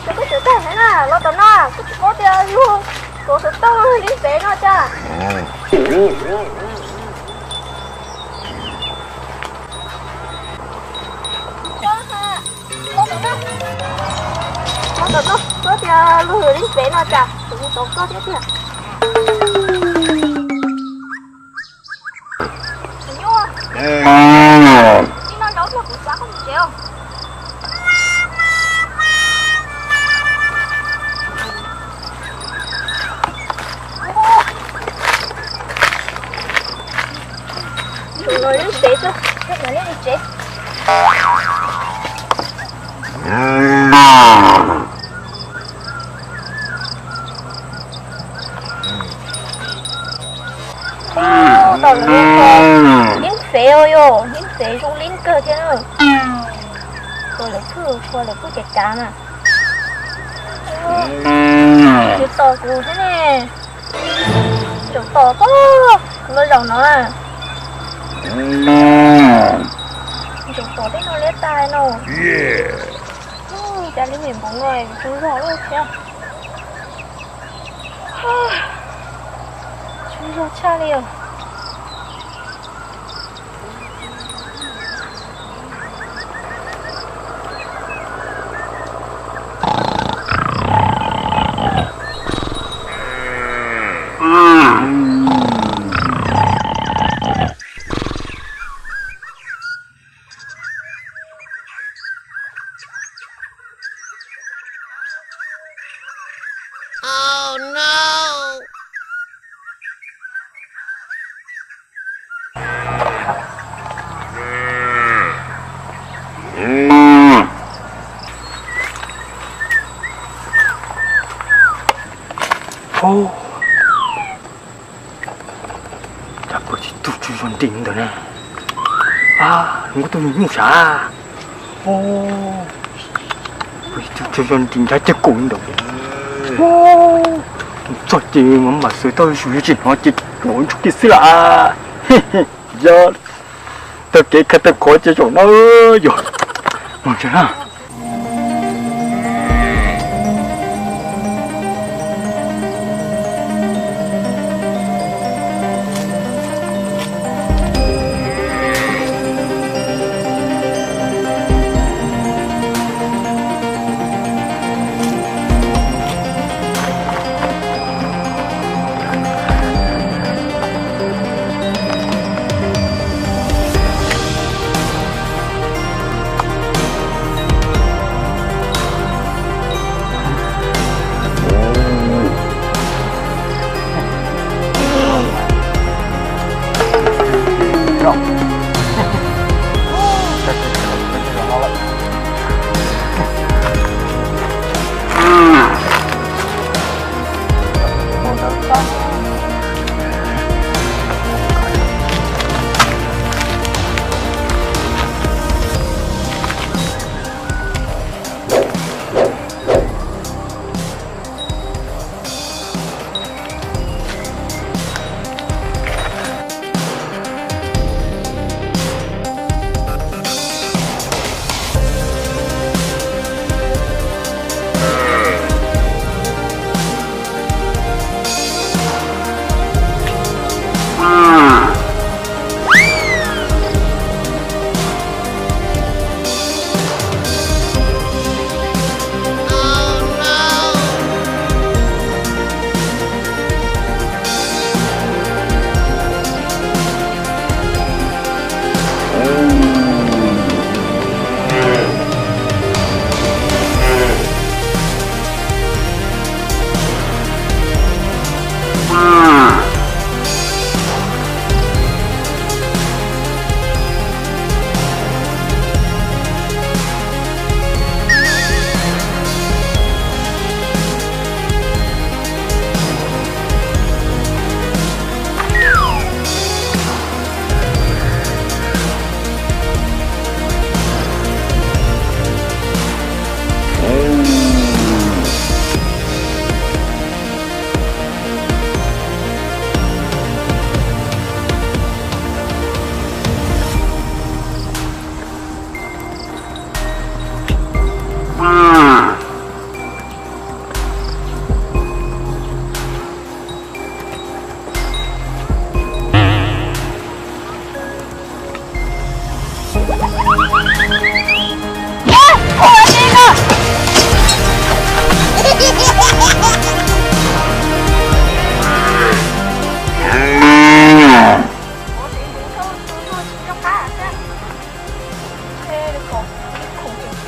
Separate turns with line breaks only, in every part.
Cho cái sự tay thế nào, lo tao na, có tiền luôn. Có sự tao liên tế nó cha. Lo tao có tiền luôn liên tế nó cha. Tụi tao có tiền. Đi nó đấu là cũng quá không chịu. Rồi lên chế chứ, hết là lên chế. Tao lên phê ơi yo, lên phê trong lên cơ chứ nữa. Rồi lại cứ chạy cá mà. Cái tỏ của thế này, chỗ tỏ có, nó dòng nó à. Chúng tôi thấy nó lết tai nó. Cha đi mình bóng người chú rõ luôn xem. Chú rõ cha liều.
Oh no!
Oh, chắc có chỉ tụt chui von đỉnh rồi nè. À, không có tôi nghĩ một sao. Oh, vì tụt chui von đỉnh đã chết cùng rồi. Oh, cho chị mà sửa tôi suy nghĩ nó chỉ nói chút cái gì là, giờ tôi kể cả tôi có chơi chỗ nó rồi, mà chứ nào.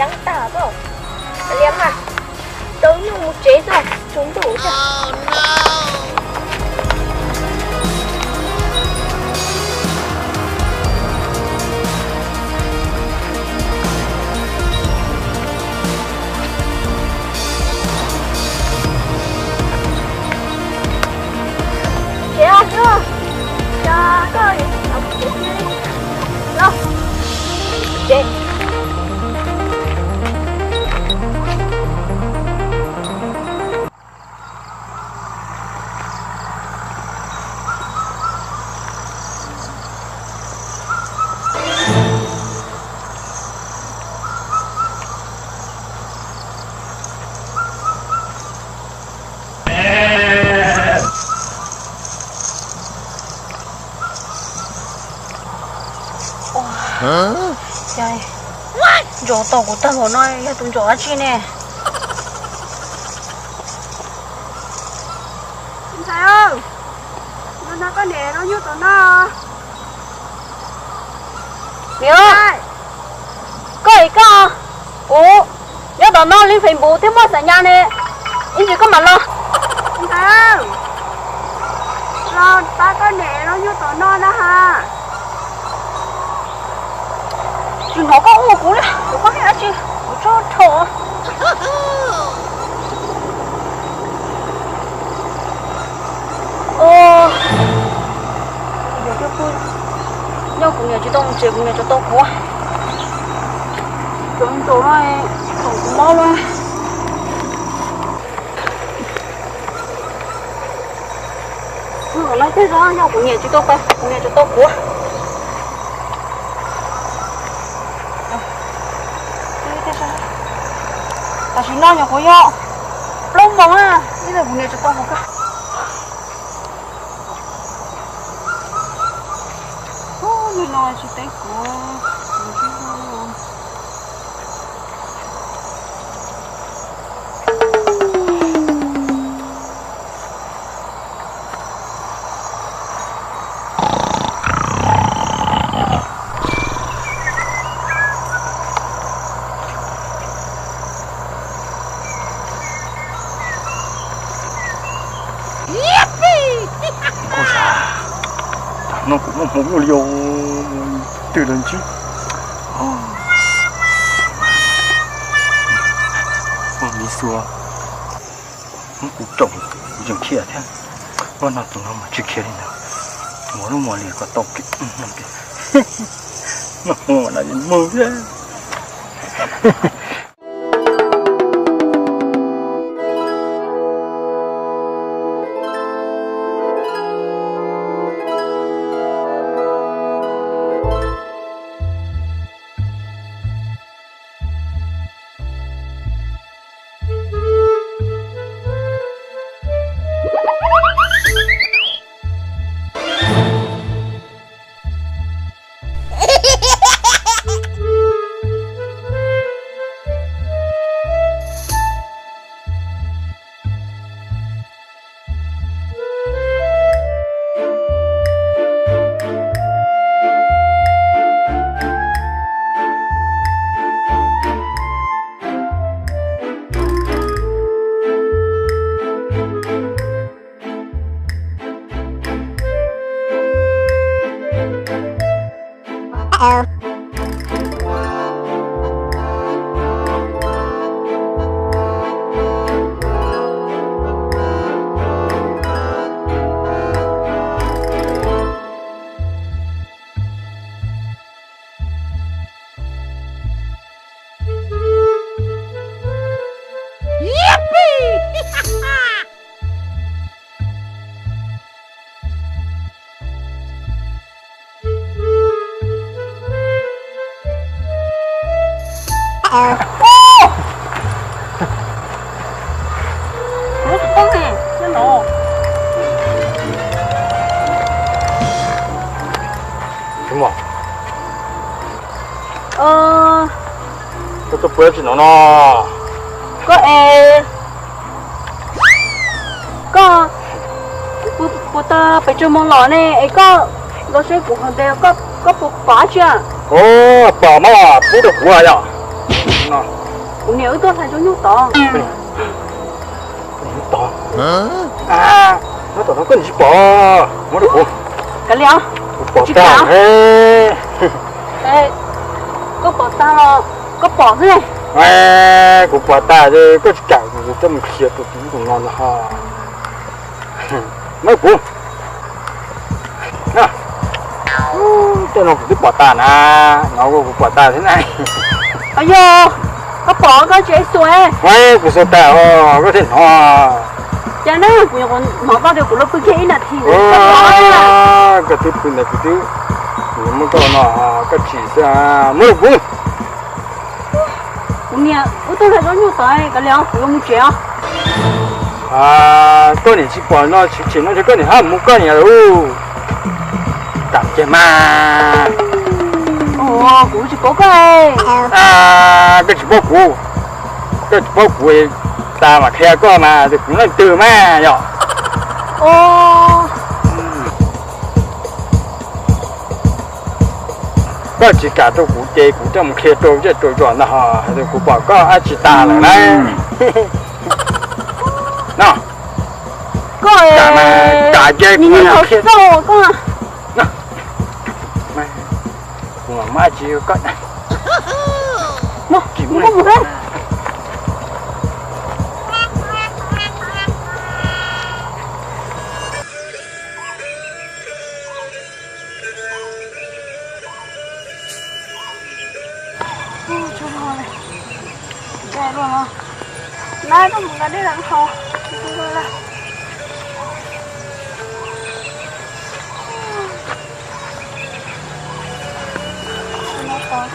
长大不？连嘛，都用这种中度的。
Oh no!
谁啊？谁啊？下个人要不接，走，接。Trời, chỗ tàu của tao nói là tụi chỗ chi nè.
Thầy ơi, nó có nè nó như tụi nó.
Miêu ơi, có gì có? Ủa, nhớ tụi nó lên phim bù thêm một thời gian nè. Anh chỉ có mặt lo.
Thầy ơi, lo ta có nè nó như tụi nó đó ha.
Đừng có uống cú đấy, đừng có nghe chứ,我这丑。有这不，要姑娘就当这姑娘就当过，准走了，懂猫了。我来这上要姑娘就当过，姑娘就当过。但是那样我要老忙啊，你在屋里就当我个。哦，你那是得过，我知道。
nó cũng là một liều từ lần trước. Đi xua nó cũng trồng dùng kia thế nó nào tụi nó mà chưa kia đi nào mỗi lúc mùa liền có tàu kịp nó mùa là những mưa thế. Tôi bữa chỉ nó
có bữa ta phải cho mong lọ này có nó sẽ cũng còn đều có bột phá chưa?
Ồ, bỏ mà bút được quá à?
cũng nếu tôi phải cho nhúc to
to nó to nó có gì bỏ nó được không
cái liao
bỏ ta ê
có bỏ ta rồi có bỏ thế này
cũng bỏ ta rồi có cả cũng tâm khiết được cũng ngon ha mấy bố nè cho nó cũng bỏ ta nè nó cũng bỏ ta thế này
ôi yo có bỏ có chế xuôi
mấy cái số ta có thể hoa
cho nên cũng còn nó bao được của nó cứ chế là thì
cái thứ này cái thứ nhưng mà nó cái chỉ ra mấy bố
cũng nè tôi phải cho nhúc tới cái liao cũng muốn chế
con này chỉ bỏ nó chỉ nó cho con này ham muốn con này đâu cảm giác mà
cũng chỉ có cái
cái chỉ bao củ ta mà khe có mà thì cũng là từ mà nhở có chỉ cả tôi củ chê củ trong khe tôi chứ tôi chọn là họ thì củ bỏ có chỉ ta là này nào cả dây cũng là khe
con à
cũng là má chỉ có này chỉ muốn
nãy có một cái đi làm hồ là nó có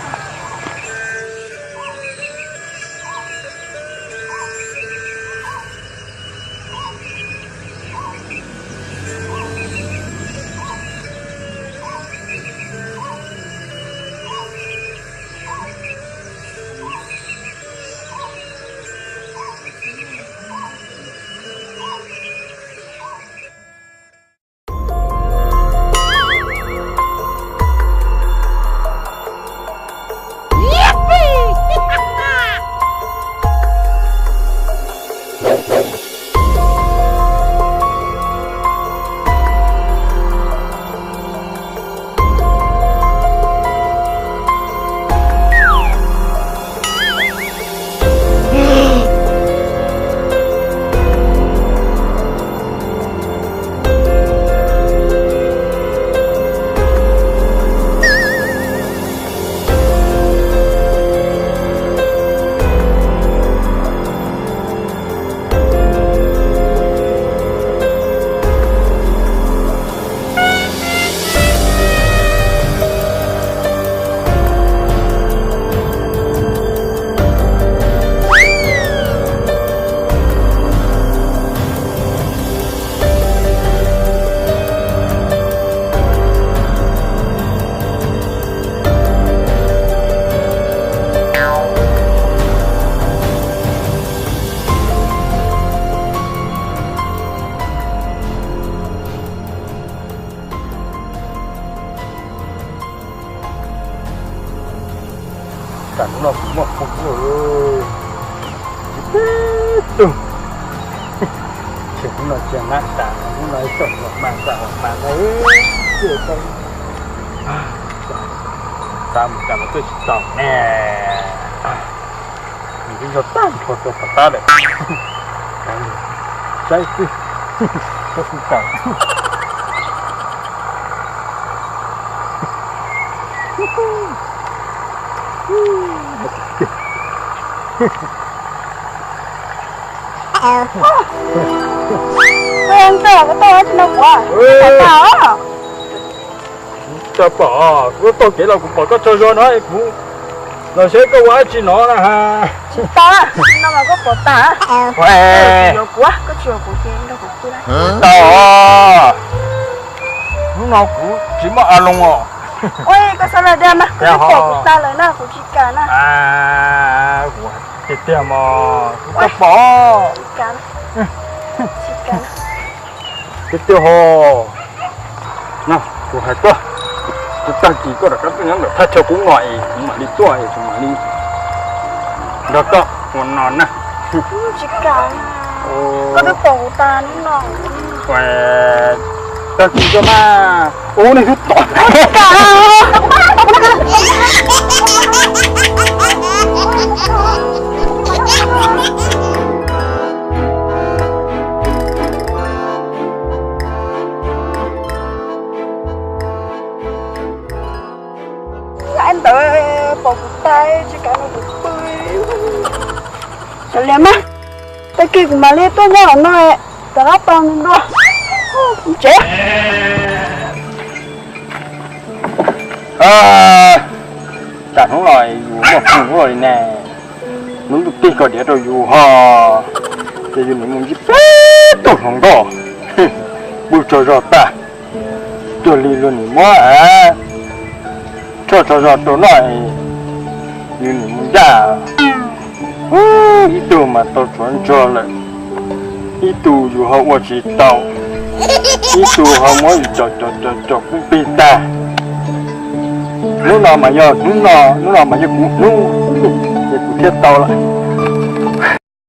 cảnh nó cũng một phục rồi từng chúng nó chưa nát cả cũng nói tổng một mạng ấy chưa không ta một cái tôi tổng nè mình cho tan thôi cho ta đấy trái gì tôi không cảm
em tao cái to chứ đâu quá tao
cho bỏ tôi kể là cũng bỏ có cho nó cũng nó sẽ có quá chi nó là ha
ta nó mà có bỏ ta
quê
quá có chiều của chị đâu có chưa
đó lúc nào cũng chỉ mà ăn luôn à
ôi cái sao là đem á cái bỏ của ta là nó của chị cả nè
của chị tiền mà cái bỏ
chị cả
cái tiêu hồ nào của hai cơ chúng ta chỉ có là các cái nhóm được thay cho cũng ngoại cũng mà đi tuổi cũng mà đi được đó Còn nón nè.
Chỉ cả có cái cổ ta nó
Và tao chỉ cho mà ô này cứ tỏ
anh tới bọc tay chỉ cả nó được bơi rồi liếm á tay kia của mà liếm tôi nhỏ nói tao áp bằng luôn chết
chẳng không nói một thằng rồi nè muốn được tin có đĩa rồi dù họ thì dù mình muốn giúp tốt không đó bùi cho rõ ta cho li luôn thì mua à cho tôi nói như mình muốn ra ít đồ mà tôi chuẩn cho lại ít đồ dù họ qua chỉ tàu ít đồ họ mới cho cũng bị ta lúc nào mà giờ lúc nào mà giờ cũng thiết tàu lại